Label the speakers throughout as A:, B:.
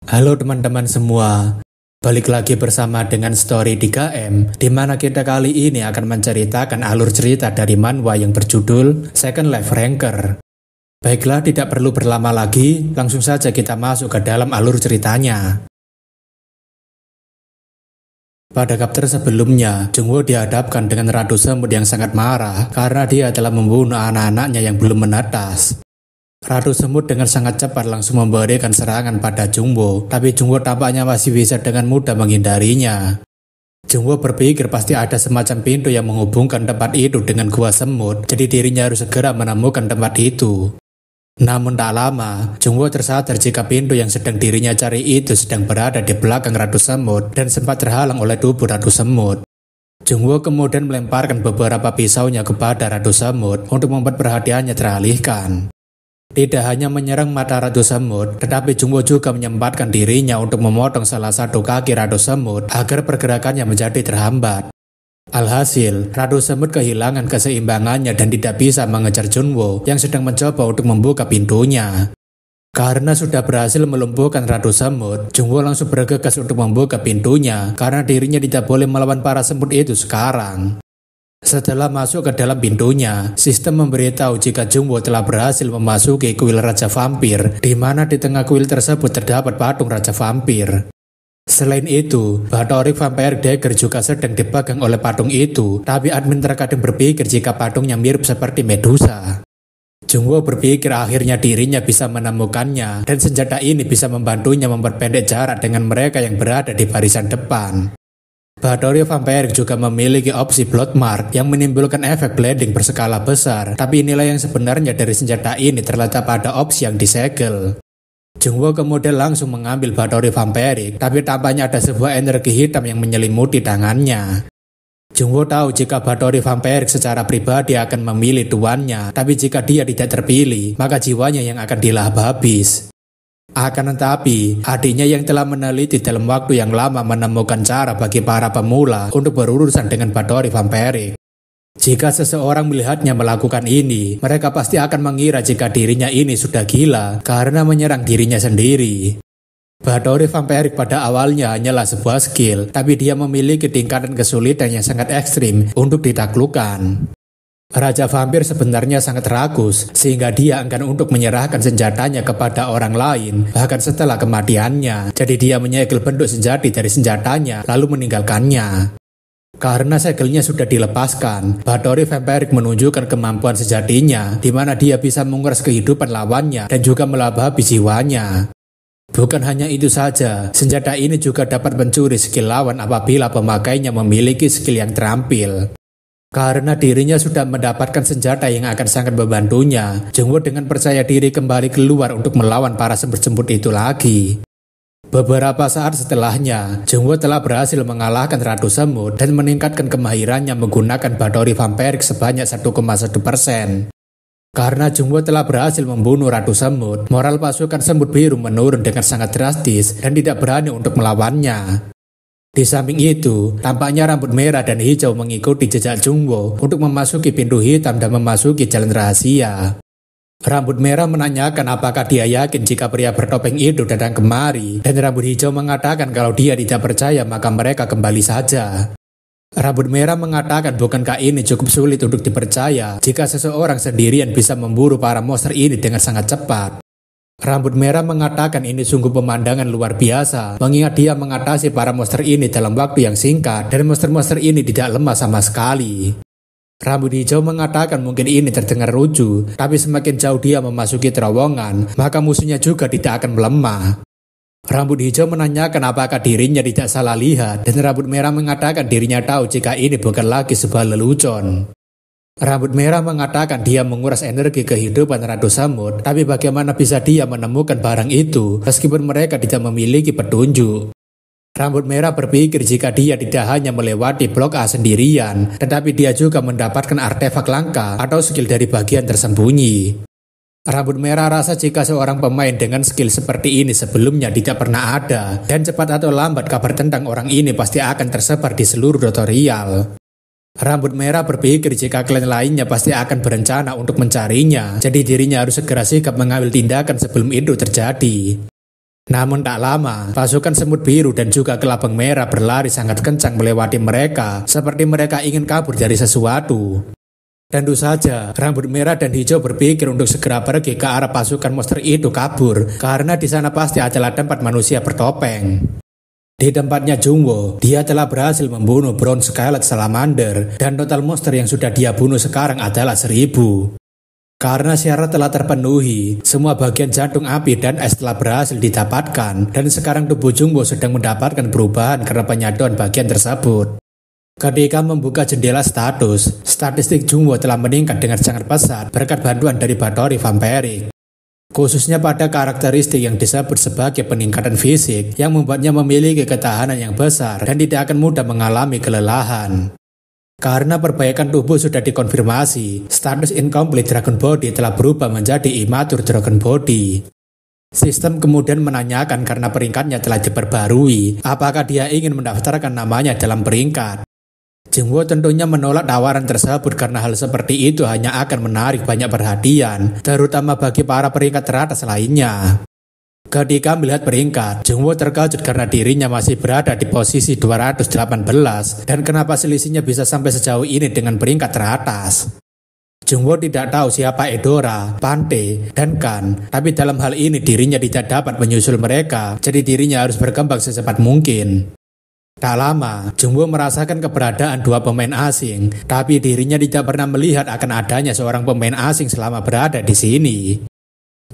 A: Halo teman-teman semua, balik lagi bersama dengan Story 3M, di mana kita kali ini akan menceritakan alur cerita dari manhwa yang berjudul Second Life Ranker. Baiklah, tidak perlu berlama lagi, langsung saja kita masuk ke dalam alur ceritanya. Pada chapter sebelumnya, Jungwoo dihadapkan dengan Ratu Semut yang sangat marah karena dia telah membunuh anak-anaknya yang belum menetas. Ratu Semut dengan sangat cepat langsung memberikan serangan pada Jungwoo, tapi Jungwoo tampaknya masih bisa dengan mudah menghindarinya. Jungwoo berpikir pasti ada semacam pintu yang menghubungkan tempat itu dengan gua semut, jadi dirinya harus segera menemukan tempat itu. Namun tak lama, Jungwoo tersadar jika pintu yang sedang dirinya cari itu sedang berada di belakang Ratu Semut dan sempat terhalang oleh tubuh Ratu Semut. Jungwoo kemudian melemparkan beberapa pisaunya kepada Ratu Semut untuk membuat perhatiannya teralihkan. Tidak hanya menyerang mata Ratu Semut, tetapi Jungwoo juga menyempatkan dirinya untuk memotong salah satu kaki Ratu Semut agar pergerakannya menjadi terhambat. Alhasil, Ratu Semut kehilangan keseimbangannya dan tidak bisa mengejar Jungwoo yang sedang mencoba untuk membuka pintunya. Karena sudah berhasil melumpuhkan Ratu Semut, Jungwoo langsung bergegas untuk membuka pintunya karena dirinya tidak boleh melawan para semut itu sekarang. Setelah masuk ke dalam pintunya, sistem memberitahu jika Jungwoo telah berhasil memasuki kuil Raja Vampir, di mana di tengah kuil tersebut terdapat patung Raja Vampir. Selain itu, Bathory Vampire Dagger juga sedang dipegang oleh patung itu, tapi admin terkadang berpikir jika patungnya mirip seperti Medusa. Jungwoo berpikir akhirnya dirinya bisa menemukannya, dan senjata ini bisa membantunya memperpendek jarak dengan mereka yang berada di barisan depan. Bathory Vampire juga memiliki opsi Blood Mark yang menimbulkan efek bleeding berskala besar, tapi nilai yang sebenarnya dari senjata ini terletak pada opsi yang disegel. Jungwoo kemudian langsung mengambil Bathory Vampire, tapi tampaknya ada sebuah energi hitam yang menyelimuti tangannya. Jungwoo tahu jika Bathory Vampire secara pribadi akan memilih tuannya, tapi jika dia tidak terpilih, maka jiwanya yang akan dilahap habis. Akan tetapi, adiknya yang telah meneliti dalam waktu yang lama menemukan cara bagi para pemula untuk berurusan dengan Bathory Vampire. Jika seseorang melihatnya melakukan ini, mereka pasti akan mengira jika dirinya ini sudah gila karena menyerang dirinya sendiri. Bathory Vampire pada awalnya hanyalah sebuah skill, tapi dia memiliki tingkatan kesulitan yang sangat ekstrim untuk ditaklukkan. Raja Vampir sebenarnya sangat rakus, sehingga dia enggan untuk menyerahkan senjatanya kepada orang lain, bahkan setelah kematiannya. Jadi dia menyegel bentuk sejati dari senjatanya, lalu meninggalkannya. Karena segelnya sudah dilepaskan, Bathory Vampire menunjukkan kemampuan sejatinya, di mana dia bisa menguras kehidupan lawannya dan juga melahap jiwanya. Bukan hanya itu saja, senjata ini juga dapat mencuri skill lawan apabila pemakainya memiliki skill yang terampil. Karena dirinya sudah mendapatkan senjata yang akan sangat membantunya, Jungwoo dengan percaya diri kembali keluar untuk melawan para semut-semut itu lagi. Beberapa saat setelahnya, Jungwoo telah berhasil mengalahkan Ratu Semut dan meningkatkan kemahirannya menggunakan Bathory Vampire sebanyak 1,1%. Karena Jungwoo telah berhasil membunuh Ratu Semut, moral pasukan semut biru menurun dengan sangat drastis dan tidak berani untuk melawannya. Di samping itu, tampaknya rambut merah dan hijau mengikuti jejak Jungwoo untuk memasuki pintu hitam dan memasuki jalan rahasia. Rambut merah menanyakan apakah dia yakin jika pria bertopeng itu datang kemari, dan rambut hijau mengatakan kalau dia tidak percaya maka mereka kembali saja. Rambut merah mengatakan bukankah ini cukup sulit untuk dipercaya jika seseorang sendirian bisa memburu para monster ini dengan sangat cepat. Rambut merah mengatakan ini sungguh pemandangan luar biasa, mengingat dia mengatasi para monster ini dalam waktu yang singkat dan monster-monster ini tidak lemah sama sekali. Rambut hijau mengatakan mungkin ini terdengar lucu, tapi semakin jauh dia memasuki terowongan, maka musuhnya juga tidak akan melemah. Rambut hijau menanyakan apakah dirinya tidak salah lihat, dan rambut merah mengatakan dirinya tahu jika ini bukan lagi sebuah lelucon. Rambut merah mengatakan dia menguras energi kehidupan Ratu Semut, tapi bagaimana bisa dia menemukan barang itu meskipun mereka tidak memiliki petunjuk. Rambut merah berpikir jika dia tidak hanya melewati blok A sendirian, tetapi dia juga mendapatkan artefak langka atau skill dari bagian tersembunyi. Rambut merah rasa jika seorang pemain dengan skill seperti ini sebelumnya tidak pernah ada, dan cepat atau lambat kabar tentang orang ini pasti akan tersebar di seluruh tutorial. Rambut merah berpikir jika klan lainnya pasti akan berencana untuk mencarinya, jadi dirinya harus segera sigap mengambil tindakan sebelum itu terjadi. Namun tak lama, pasukan semut biru dan juga kelabang merah berlari sangat kencang melewati mereka, seperti mereka ingin kabur dari sesuatu. Tentu saja, rambut merah dan hijau berpikir untuk segera pergi ke arah pasukan monster itu kabur, karena di sana pasti adalah tempat manusia bertopeng. Di tempatnya Jungwoo, dia telah berhasil membunuh Brown Scarlet Salamander, dan total monster yang sudah dia bunuh sekarang adalah 1000. Karena syarat telah terpenuhi, semua bagian jantung api dan es telah berhasil didapatkan, dan sekarang tubuh Jungwoo sedang mendapatkan perubahan karena penyaduan bagian tersebut. Ketika membuka jendela status, statistik Jungwoo telah meningkat dengan sangat pesat berkat bantuan dari Bathory Vampiric. Khususnya pada karakteristik yang disebut sebagai peningkatan fisik yang membuatnya memiliki ketahanan yang besar dan tidak akan mudah mengalami kelelahan. Karena perbaikan tubuh sudah dikonfirmasi, status Incomplete Dragon Body telah berubah menjadi Immature Dragon Body. Sistem kemudian menanyakan karena peringkatnya telah diperbarui, apakah dia ingin mendaftarkan namanya dalam peringkat. Jungwoo tentunya menolak tawaran tersebut karena hal seperti itu hanya akan menarik banyak perhatian, terutama bagi para peringkat teratas lainnya. Ketika melihat peringkat, Jungwoo terkejut karena dirinya masih berada di posisi 218 dan kenapa selisihnya bisa sampai sejauh ini dengan peringkat teratas. Jungwoo tidak tahu siapa Eudora, Pante, dan Kan, tapi dalam hal ini dirinya tidak dapat menyusul mereka, jadi dirinya harus berkembang secepat mungkin. Tak lama, Jungwoo merasakan keberadaan dua pemain asing, tapi dirinya tidak pernah melihat akan adanya seorang pemain asing selama berada di sini.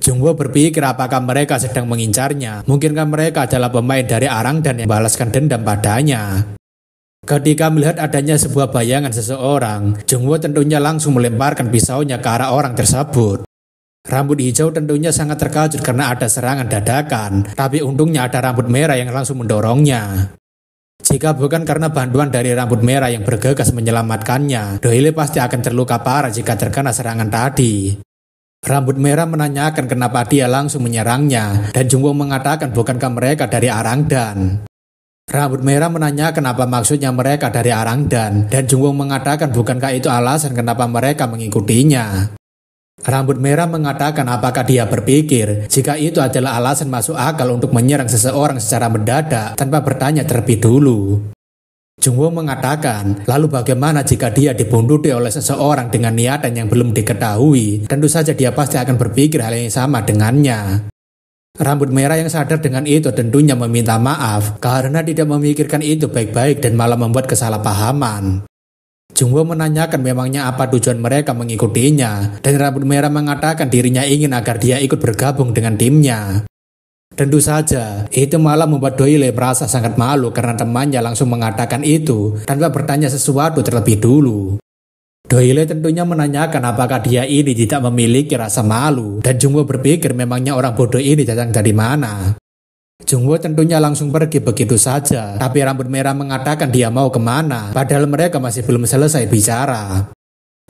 A: Jungwoo berpikir apakah mereka sedang mengincarnya, mungkinkah mereka adalah pemain dari Arangdan yang membalaskan dendam padanya. Ketika melihat adanya sebuah bayangan seseorang, Jungwoo tentunya langsung melemparkan pisaunya ke arah orang tersebut. Rambut hijau tentunya sangat terkejut karena ada serangan dadakan, tapi untungnya ada rambut merah yang langsung mendorongnya. Jika bukan karena bantuan dari rambut merah yang bergegas menyelamatkannya, Doyle pasti akan terluka parah jika terkena serangan tadi. Rambut merah menanyakan kenapa dia langsung menyerangnya, dan Jungwoo mengatakan bukankah mereka dari Arangdan. Rambut merah menanyakan apa maksudnya mereka dari Arangdan, dan Jungwoo mengatakan bukankah itu alasan kenapa mereka mengikutinya. Rambut merah mengatakan apakah dia berpikir jika itu adalah alasan masuk akal untuk menyerang seseorang secara mendadak tanpa bertanya terlebih dulu. Jungwoo mengatakan, lalu bagaimana jika dia dibuntuti oleh seseorang dengan niatan yang belum diketahui? Tentu saja dia pasti akan berpikir hal yang sama dengannya. Rambut merah yang sadar dengan itu tentunya meminta maaf karena tidak memikirkan itu baik-baik dan malah membuat kesalahpahaman. Jungwoo menanyakan memangnya apa tujuan mereka mengikutinya, dan rambut merah mengatakan dirinya ingin agar dia ikut bergabung dengan timnya. Tentu saja, itu malah membuat Doyle merasa sangat malu karena temannya langsung mengatakan itu tanpa bertanya sesuatu terlebih dulu. Doyle tentunya menanyakan apakah dia ini tidak memiliki rasa malu, dan Jungwoo berpikir memangnya orang bodoh ini datang dari mana. Jungwoo tentunya langsung pergi begitu saja, tapi rambut merah mengatakan dia mau kemana, padahal mereka masih belum selesai bicara.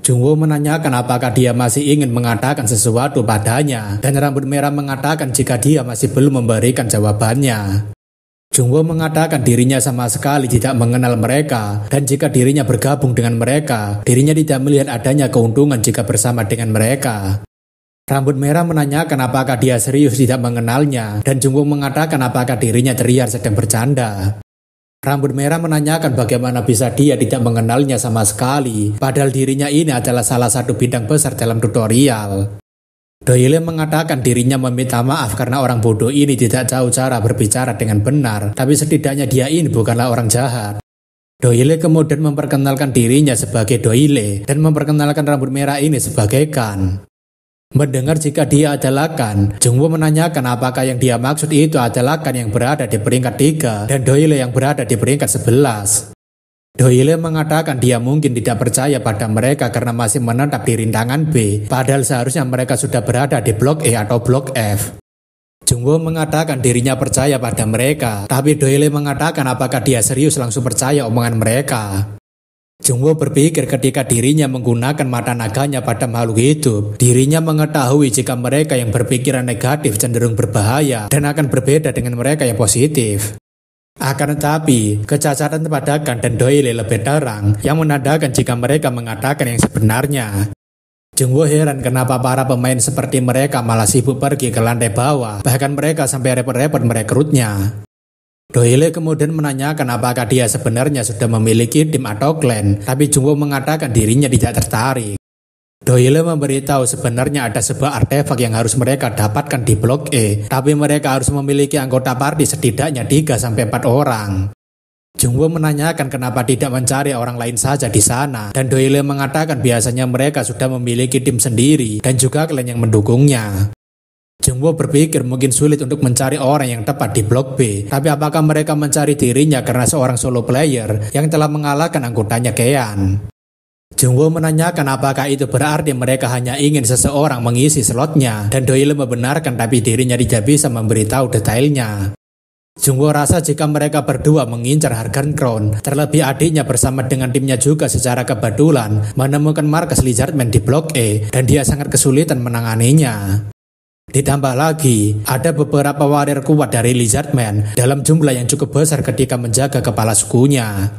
A: Jungwoo menanyakan apakah dia masih ingin mengatakan sesuatu padanya, dan rambut merah mengatakan jika dia masih belum memberikan jawabannya. Jungwoo mengatakan dirinya sama sekali tidak mengenal mereka, dan jika dirinya bergabung dengan mereka, dirinya tidak melihat adanya keuntungan jika bersama dengan mereka. Rambut merah menanyakan apakah dia serius tidak mengenalnya, dan Jungwoo mengatakan apakah dirinya terlihat sedang bercanda. Rambut merah menanyakan bagaimana bisa dia tidak mengenalnya sama sekali, padahal dirinya ini adalah salah satu bintang besar dalam tutorial. Doyle mengatakan dirinya meminta maaf karena orang bodoh ini tidak tahu cara berbicara dengan benar, tapi setidaknya dia ini bukanlah orang jahat. Doyle kemudian memperkenalkan dirinya sebagai Doyle dan memperkenalkan rambut merah ini sebagai Kan. Mendengar jika dia adalah Kan, Jungwoo menanyakan apakah yang dia maksud itu adalah Kan yang berada di peringkat 3 dan Doyle yang berada di peringkat 11. Doyle mengatakan dia mungkin tidak percaya pada mereka karena masih menetap di rintangan B, padahal seharusnya mereka sudah berada di blok E atau blok F. Jungwoo mengatakan dirinya percaya pada mereka, tapi Doyle mengatakan apakah dia serius langsung percaya omongan mereka. Jungwoo berpikir ketika dirinya menggunakan mata naganya pada makhluk hidup, dirinya mengetahui jika mereka yang berpikiran negatif cenderung berbahaya dan akan berbeda dengan mereka yang positif. Akan tetapi, kecacatan pada Kan dan Doyle lebih terang yang menandakan jika mereka mengatakan yang sebenarnya. Jungwoo heran kenapa para pemain seperti mereka malah sibuk pergi ke lantai bawah, bahkan mereka sampai repot-repot merekrutnya. Doyle kemudian menanyakan apakah dia sebenarnya sudah memiliki tim atau klan, tapi Jungwoo mengatakan dirinya tidak tertarik. Doyle memberitahu sebenarnya ada sebuah artefak yang harus mereka dapatkan di Blok E, tapi mereka harus memiliki anggota party setidaknya 3-4 orang. Jungwoo menanyakan kenapa tidak mencari orang lain saja di sana, dan Doyle mengatakan biasanya mereka sudah memiliki tim sendiri dan juga klan yang mendukungnya. Jungwoo berpikir mungkin sulit untuk mencari orang yang tepat di Blok B, tapi apakah mereka mencari dirinya karena seorang solo player yang telah mengalahkan anggotanya Kean? Jungwoo menanyakan apakah itu berarti mereka hanya ingin seseorang mengisi slotnya, dan Doyle membenarkan tapi dirinya tidak bisa memberitahu detailnya. Jungwoo rasa jika mereka berdua mengincar Hargan Crown, terlebih adiknya bersama dengan timnya juga secara kebetulan menemukan markas Lizardman di Blok E dan dia sangat kesulitan menanganinya. Ditambah lagi, ada beberapa warrior kuat dari Lizardman dalam jumlah yang cukup besar ketika menjaga kepala sukunya.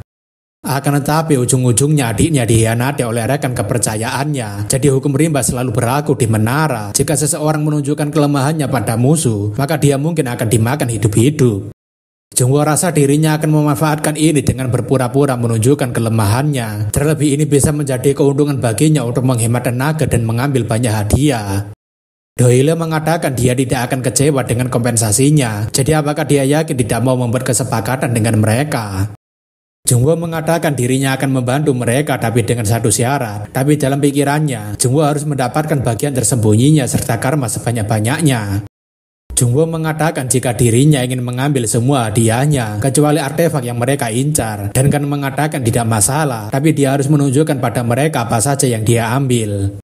A: Akan tetapi ujung-ujungnya adiknya dikhianati oleh rekan kepercayaannya. Jadi hukum rimba selalu berlaku di menara. Jika seseorang menunjukkan kelemahannya pada musuh, maka dia mungkin akan dimakan hidup-hidup. Jungwoo rasa dirinya akan memanfaatkan ini dengan berpura-pura menunjukkan kelemahannya. Terlebih ini bisa menjadi keuntungan baginya untuk menghemat tenaga dan mengambil banyak hadiah. Doyle mengatakan dia tidak akan kecewa dengan kompensasinya. Jadi apakah dia yakin tidak mau membuat kesepakatan dengan mereka? Jungwoo mengatakan dirinya akan membantu mereka tapi dengan satu syarat. Tapi dalam pikirannya, Jungwoo harus mendapatkan bagian tersembunyinya serta karma sebanyak-banyaknya. Jungwoo mengatakan jika dirinya ingin mengambil semua hadiahnya, kecuali artefak yang mereka incar, dan kan mengatakan tidak masalah, tapi dia harus menunjukkan pada mereka apa saja yang dia ambil.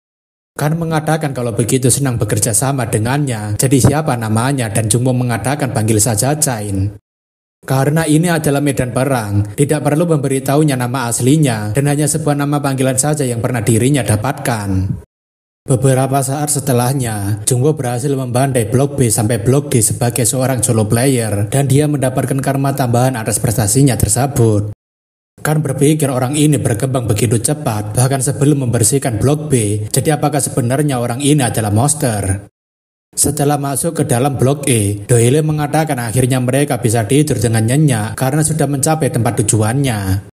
A: Kan mengatakan kalau begitu senang bekerja sama dengannya, jadi siapa namanya, dan Jungwoo mengatakan panggil saja Chain. Karena ini adalah medan perang, tidak perlu memberitahunya nama aslinya dan hanya sebuah nama panggilan saja yang pernah dirinya dapatkan. Beberapa saat setelahnya, Jungwoo berhasil membandai Blok B sampai Blok D sebagai seorang solo player dan dia mendapatkan karma tambahan atas prestasinya tersebut. Kan berpikir orang ini berkembang begitu cepat bahkan sebelum membersihkan Blok B, jadi apakah sebenarnya orang ini adalah monster? Setelah masuk ke dalam Blok E, Doyle mengatakan akhirnya mereka bisa tidur dengan nyenyak karena sudah mencapai tempat tujuannya.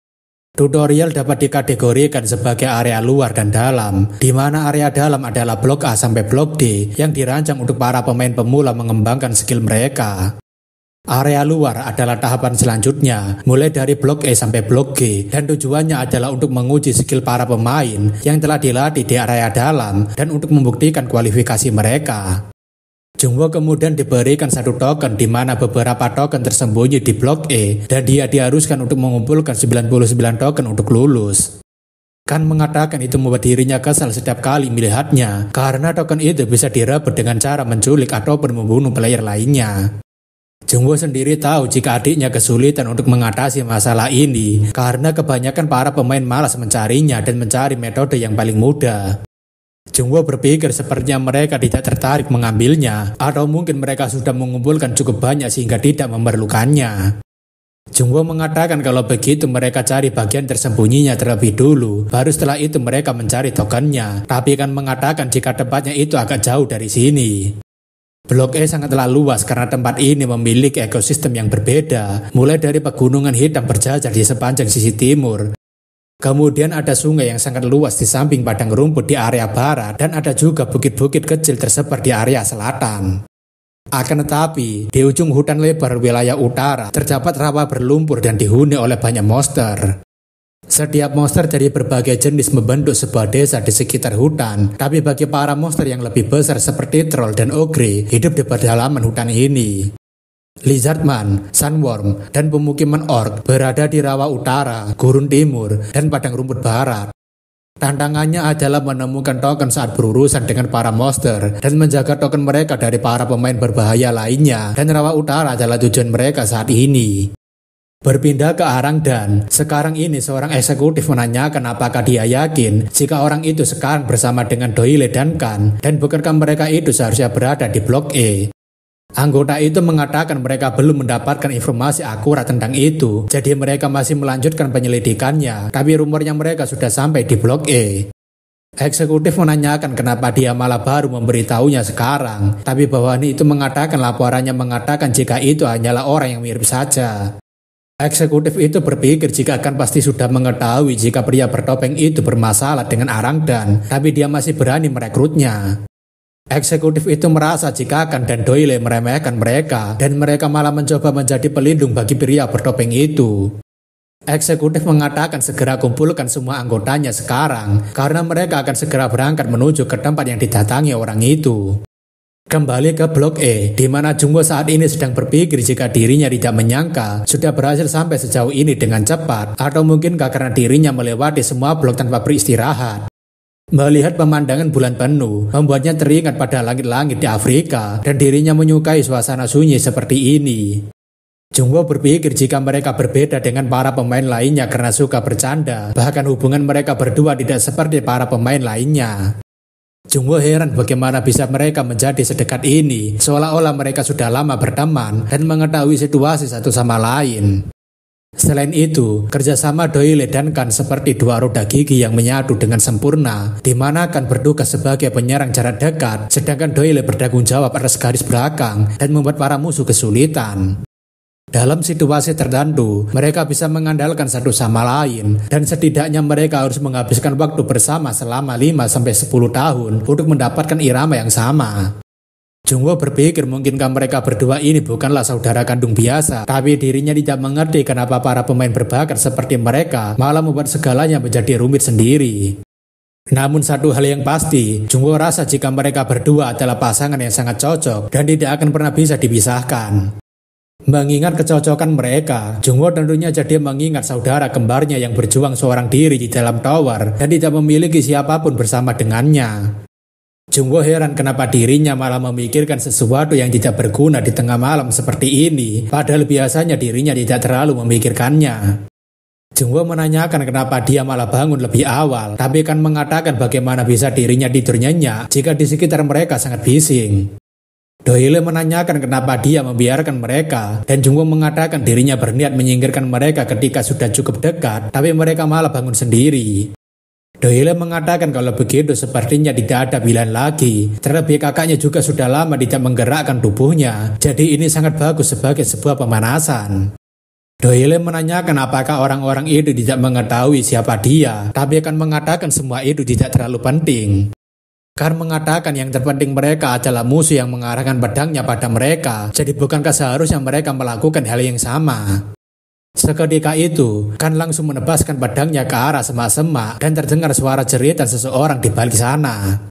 A: Tutorial dapat dikategorikan sebagai area luar dan dalam, di mana area dalam adalah Blok A sampai Blok D yang dirancang untuk para pemain pemula mengembangkan skill mereka. Area luar adalah tahapan selanjutnya, mulai dari Blok E sampai Blok G, dan tujuannya adalah untuk menguji skill para pemain yang telah dilatih di area dalam dan untuk membuktikan kualifikasi mereka. Jungwoo kemudian diberikan satu token di mana beberapa token tersembunyi di Blok E dan dia diharuskan untuk mengumpulkan 99 token untuk lulus. Kan mengatakan itu membuat dirinya kesal setiap kali melihatnya karena token itu bisa direbut dengan cara menculik ataupun membunuh player lainnya. Jungwoo sendiri tahu jika adiknya kesulitan untuk mengatasi masalah ini karena kebanyakan para pemain malas mencarinya dan mencari metode yang paling mudah. Jungwoo berpikir sepertinya mereka tidak tertarik mengambilnya atau mungkin mereka sudah mengumpulkan cukup banyak sehingga tidak memerlukannya. Jungwoo mengatakan kalau begitu mereka cari bagian tersembunyinya terlebih dulu, baru setelah itu mereka mencari tokennya, tapi kan mengatakan jika tempatnya itu agak jauh dari sini. Blok E sangatlah luas karena tempat ini memiliki ekosistem yang berbeda, mulai dari pegunungan hitam berjajar di sepanjang sisi timur. Kemudian ada sungai yang sangat luas di samping padang rumput di area barat dan ada juga bukit-bukit kecil tersebar di area selatan. Akan tetapi, di ujung hutan lebar wilayah utara terdapat rawa berlumpur dan dihuni oleh banyak monster. Setiap monster dari berbagai jenis membentuk sebuah desa di sekitar hutan, tapi bagi para monster yang lebih besar seperti troll dan ogre hidup di pedalaman hutan ini. Lizardman, Sandworm, dan pemukiman orc berada di rawa utara, gurun timur, dan padang rumput barat. Tantangannya adalah menemukan token saat berurusan dengan para monster dan menjaga token mereka dari para pemain berbahaya lainnya, dan rawa utara adalah tujuan mereka saat ini. Berpindah ke Arangdan, sekarang ini seorang eksekutif menanyakan apakah dia yakin jika orang itu sekarang bersama dengan Doyle dan Kan, dan bukankah mereka itu seharusnya berada di Blok E. Anggota itu mengatakan mereka belum mendapatkan informasi akurat tentang itu, jadi mereka masih melanjutkan penyelidikannya, tapi rumornya mereka sudah sampai di Blok E. Eksekutif menanyakan kenapa dia malah baru memberitahunya sekarang, tapi bawahan itu mengatakan laporannya mengatakan jika itu hanyalah orang yang mirip saja. Eksekutif itu berpikir jika kan pasti sudah mengetahui jika pria bertopeng itu bermasalah dengan Arangdan, tapi dia masih berani merekrutnya. Eksekutif itu merasa jika Kan dan Doyle meremehkan mereka, dan mereka malah mencoba menjadi pelindung bagi pria bertopeng itu. Eksekutif mengatakan segera kumpulkan semua anggotanya sekarang, karena mereka akan segera berangkat menuju ke tempat yang didatangi orang itu. Kembali ke Blok E, di mana Jungwoo saat ini sedang berpikir jika dirinya tidak menyangka sudah berhasil sampai sejauh ini dengan cepat, atau mungkinkah karena dirinya melewati semua blok tanpa beristirahat. Melihat pemandangan bulan penuh, membuatnya teringat pada langit-langit di Afrika, dan dirinya menyukai suasana sunyi seperti ini. Jungwoo berpikir jika mereka berbeda dengan para pemain lainnya karena suka bercanda, bahkan hubungan mereka berdua tidak seperti para pemain lainnya. Jungwoo heran bagaimana bisa mereka menjadi sedekat ini, seolah-olah mereka sudah lama berteman dan mengetahui situasi satu sama lain. Selain itu, kerjasama Doyle dan Kan seperti dua roda gigi yang menyatu dengan sempurna, di mana Kan bertugas sebagai penyerang jarak dekat, sedangkan Doyle bertanggung jawab atas garis belakang dan membuat para musuh kesulitan. Dalam situasi tertentu, mereka bisa mengandalkan satu sama lain, dan setidaknya mereka harus menghabiskan waktu bersama selama 5-10 tahun untuk mendapatkan irama yang sama. Jungwoo berpikir mungkinkah mereka berdua ini bukanlah saudara kandung biasa, tapi dirinya tidak mengerti kenapa para pemain berbakat seperti mereka malah membuat segalanya menjadi rumit sendiri. Namun satu hal yang pasti, Jungwoo rasa jika mereka berdua adalah pasangan yang sangat cocok dan tidak akan pernah bisa dipisahkan. Mengingat kecocokan mereka, Jungwoo tentunya jadi mengingat saudara kembarnya yang berjuang seorang diri di dalam tower dan tidak memiliki siapapun bersama dengannya. Jungwoo heran kenapa dirinya malah memikirkan sesuatu yang tidak berguna di tengah malam seperti ini, padahal biasanya dirinya tidak terlalu memikirkannya. Jungwoo menanyakan kenapa dia malah bangun lebih awal, tapi Kan mengatakan bagaimana bisa dirinya tidur nyenyak jika di sekitar mereka sangat bising. Doyle menanyakan kenapa dia membiarkan mereka, dan Jungwoo mengatakan dirinya berniat menyingkirkan mereka ketika sudah cukup dekat, tapi mereka malah bangun sendiri. Doyle mengatakan kalau begitu sepertinya tidak ada pilihan lagi, terlebih kakaknya juga sudah lama tidak menggerakkan tubuhnya, jadi ini sangat bagus sebagai sebuah pemanasan. Doyle menanyakan apakah orang-orang itu tidak mengetahui siapa dia, tapi akan mengatakan semua itu tidak terlalu penting. Kan mengatakan yang terpenting mereka adalah musuh yang mengarahkan pedangnya pada mereka, jadi bukankah seharusnya mereka melakukan hal yang sama? Seketika itu, Kan langsung menebaskan pedangnya ke arah semak-semak dan terdengar suara jeritan seseorang di balik sana.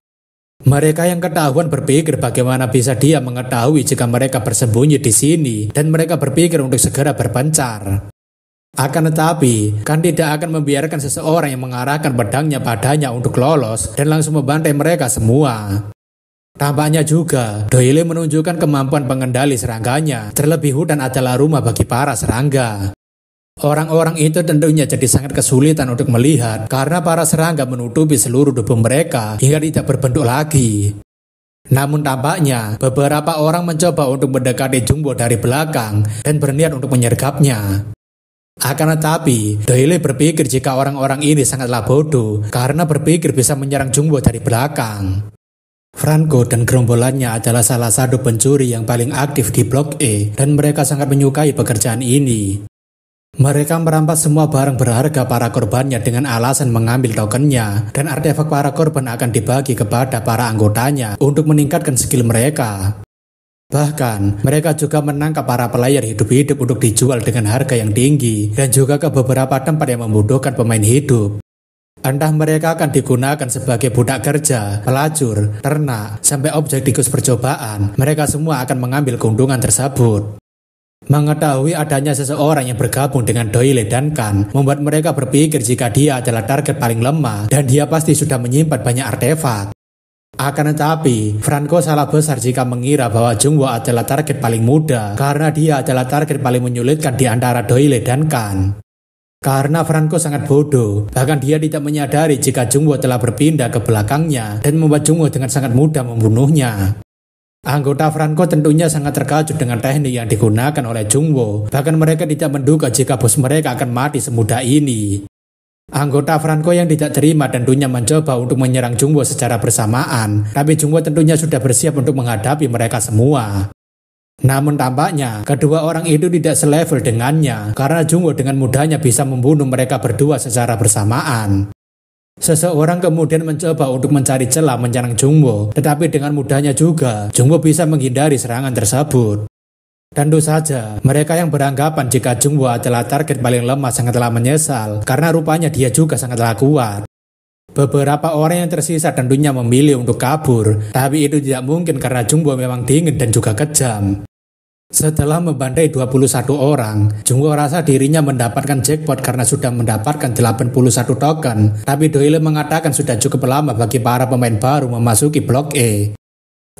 A: Mereka yang ketahuan berpikir bagaimana bisa dia mengetahui jika mereka bersembunyi di sini, dan mereka berpikir untuk segera berpencar. Akan tetapi, Kan tidak akan membiarkan seseorang yang mengarahkan pedangnya padanya untuk lolos dan langsung membantai mereka semua. Tampaknya juga, Doyle menunjukkan kemampuan pengendali serangannya, terlebih hutan adalah rumah bagi para serangga. Orang-orang itu tentunya jadi sangat kesulitan untuk melihat karena para serangga menutupi seluruh tubuh mereka hingga tidak berbentuk lagi. Namun tampaknya, beberapa orang mencoba untuk mendekati Jungwoo dari belakang dan berniat untuk menyergapnya. Akan tetapi, Doyle berpikir jika orang-orang ini sangatlah bodoh karena berpikir bisa menyerang Jungwoo dari belakang. Franco dan gerombolannya adalah salah satu pencuri yang paling aktif di Blok E dan mereka sangat menyukai pekerjaan ini. Mereka merampas semua barang berharga para korbannya dengan alasan mengambil tokennya, dan artefak para korban akan dibagi kepada para anggotanya untuk meningkatkan skill mereka. Bahkan, mereka juga menangkap para player hidup-hidup untuk dijual dengan harga yang tinggi dan juga ke beberapa tempat yang membutuhkan pemain hidup. Entah mereka akan digunakan sebagai budak kerja, pelacur, ternak, sampai objek tikus percobaan, mereka semua akan mengambil keuntungan tersebut. Mengetahui adanya seseorang yang bergabung dengan Doyle dan Kan membuat mereka berpikir jika dia adalah target paling lemah dan dia pasti sudah menyimpan banyak artefak. Akan tetapi, Franco salah besar jika mengira bahwa Jungwoo adalah target paling mudah karena dia adalah target paling menyulitkan di antara Doyle dan Kan. Karena Franco sangat bodoh, bahkan dia tidak menyadari jika Jungwoo telah berpindah ke belakangnya dan membuat Jungwoo dengan sangat mudah membunuhnya. Anggota Franco tentunya sangat terkejut dengan teknik yang digunakan oleh Jungwoo, bahkan mereka tidak menduga jika bos mereka akan mati semudah ini. Anggota Franco yang tidak terima tentunya mencoba untuk menyerang Jungwoo secara bersamaan, tapi Jungwoo tentunya sudah bersiap untuk menghadapi mereka semua. Namun tampaknya kedua orang itu tidak selevel dengannya karena Jungwoo dengan mudahnya bisa membunuh mereka berdua secara bersamaan. Seseorang kemudian mencoba untuk mencari celah menyerang Jungwoo, tetapi dengan mudahnya juga Jungwoo bisa menghindari serangan tersebut. Tentu saja, mereka yang beranggapan jika Jungwoo adalah target paling lemah sangatlah menyesal karena rupanya dia juga sangatlah kuat. Beberapa orang yang tersisa tentunya memilih untuk kabur, tapi itu tidak mungkin karena Jungwoo memang dingin dan juga kejam. Setelah membantai 21 orang, Jungwoo rasa dirinya mendapatkan jackpot karena sudah mendapatkan 81 token, tapi Doyle mengatakan sudah cukup lama bagi para pemain baru memasuki blok E.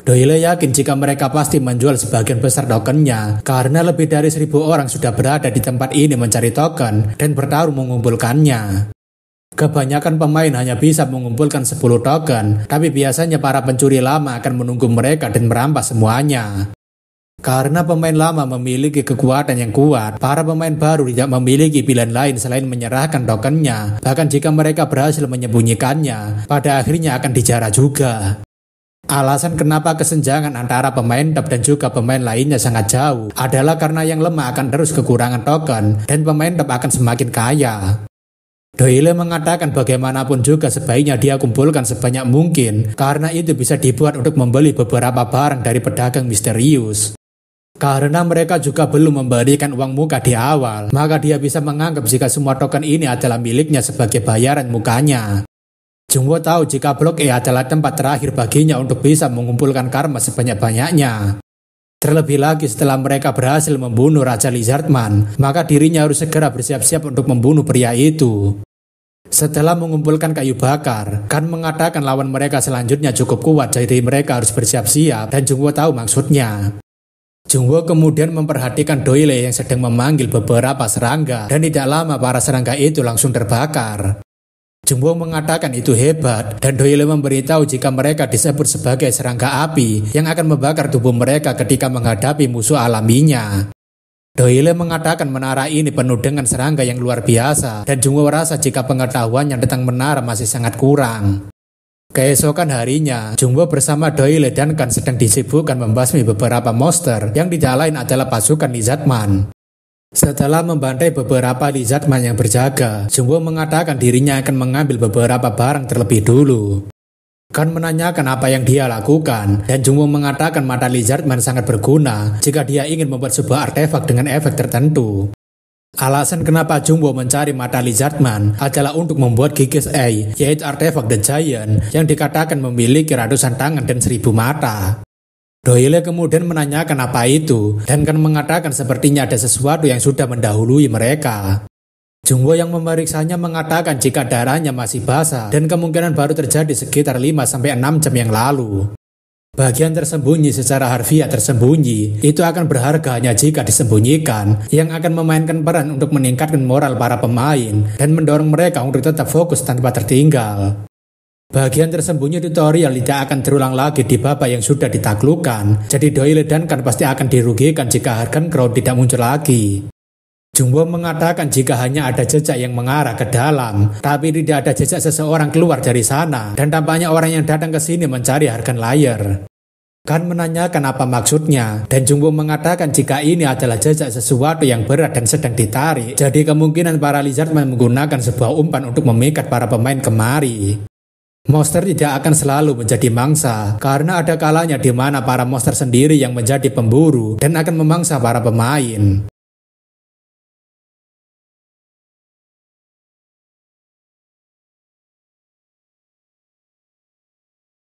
A: Doyle yakin jika mereka pasti menjual sebagian besar tokennya karena lebih dari 1000 orang sudah berada di tempat ini mencari token dan bertarung mengumpulkannya. Kebanyakan pemain hanya bisa mengumpulkan 10 token, tapi biasanya para pencuri lama akan menunggu mereka dan merampas semuanya. Karena pemain lama memiliki kekuatan yang kuat, para pemain baru tidak memiliki pilihan lain selain menyerahkan tokennya. Bahkan jika mereka berhasil menyembunyikannya, pada akhirnya akan dijarah juga. Alasan kenapa kesenjangan antara pemain top dan juga pemain lainnya sangat jauh adalah karena yang lemah akan terus kekurangan token dan pemain top akan semakin kaya. Doyle mengatakan bagaimanapun juga sebaiknya dia kumpulkan sebanyak mungkin karena itu bisa dibuat untuk membeli beberapa barang dari pedagang misterius. Karena mereka juga belum memberikan uang muka di awal, maka dia bisa menganggap jika semua token ini adalah miliknya sebagai bayaran mukanya. Jungwoo tahu jika blok E adalah tempat terakhir baginya untuk bisa mengumpulkan karma sebanyak-banyaknya. Terlebih lagi setelah mereka berhasil membunuh Raja Lizardman, maka dirinya harus segera bersiap-siap untuk membunuh pria itu. Setelah mengumpulkan kayu bakar, Kan mengatakan lawan mereka selanjutnya cukup kuat, jadi mereka harus bersiap-siap dan Jungwoo tahu maksudnya. Jungwoo kemudian memperhatikan Doyle yang sedang memanggil beberapa serangga dan tidak lama para serangga itu langsung terbakar. Jungwoo mengatakan itu hebat dan Doyle memberitahu jika mereka disebut sebagai serangga api yang akan membakar tubuh mereka ketika menghadapi musuh alaminya. Doyle mengatakan menara ini penuh dengan serangga yang luar biasa dan Jungwoo merasa jika pengetahuannya tentang menara masih sangat kurang. Keesokan harinya, Jungwoo bersama Doyle dan Kan sedang disibukkan membasmi beberapa monster yang tidak lain adalah pasukan Lizardman. Setelah membantai beberapa Lizardman yang berjaga, Jungwoo mengatakan dirinya akan mengambil beberapa barang terlebih dulu. Kan menanyakan apa yang dia lakukan, dan Jungwoo mengatakan mata Lizardman sangat berguna jika dia ingin membuat sebuah artefak dengan efek tertentu. Alasan kenapa Jungwoo mencari mata Lizardman adalah untuk membuat Gigas A, yaitu artefak The Giant yang dikatakan memiliki ratusan tangan dan 1000 mata. Doyle kemudian menanyakan apa itu, dan Kan mengatakan sepertinya ada sesuatu yang sudah mendahului mereka. Jungwoo yang memeriksanya mengatakan jika darahnya masih basah dan kemungkinan baru terjadi sekitar 5-6 jam yang lalu. Bagian tersembunyi secara harfiah tersembunyi itu akan berharga hanya jika disembunyikan, yang akan memainkan peran untuk meningkatkan moral para pemain dan mendorong mereka untuk tetap fokus tanpa tertinggal. Bagian tersembunyi tutorial tidak akan terulang lagi di babak yang sudah ditaklukkan, jadi Doyle dan Kan pasti akan dirugikan jika Harkan Crown tidak muncul lagi. Jungwoo mengatakan jika hanya ada jejak yang mengarah ke dalam, tapi tidak ada jejak seseorang keluar dari sana, dan tampaknya orang yang datang ke sini mencari Harkan Layer. Kan menanyakan apa maksudnya, dan Jungwoo mengatakan jika ini adalah jejak sesuatu yang berat dan sedang ditarik, jadi kemungkinan para Lizardman menggunakan sebuah umpan untuk memikat para pemain kemari. Monster tidak akan selalu menjadi mangsa, karena ada kalanya di mana para monster sendiri yang menjadi pemburu dan akan memangsa para pemain.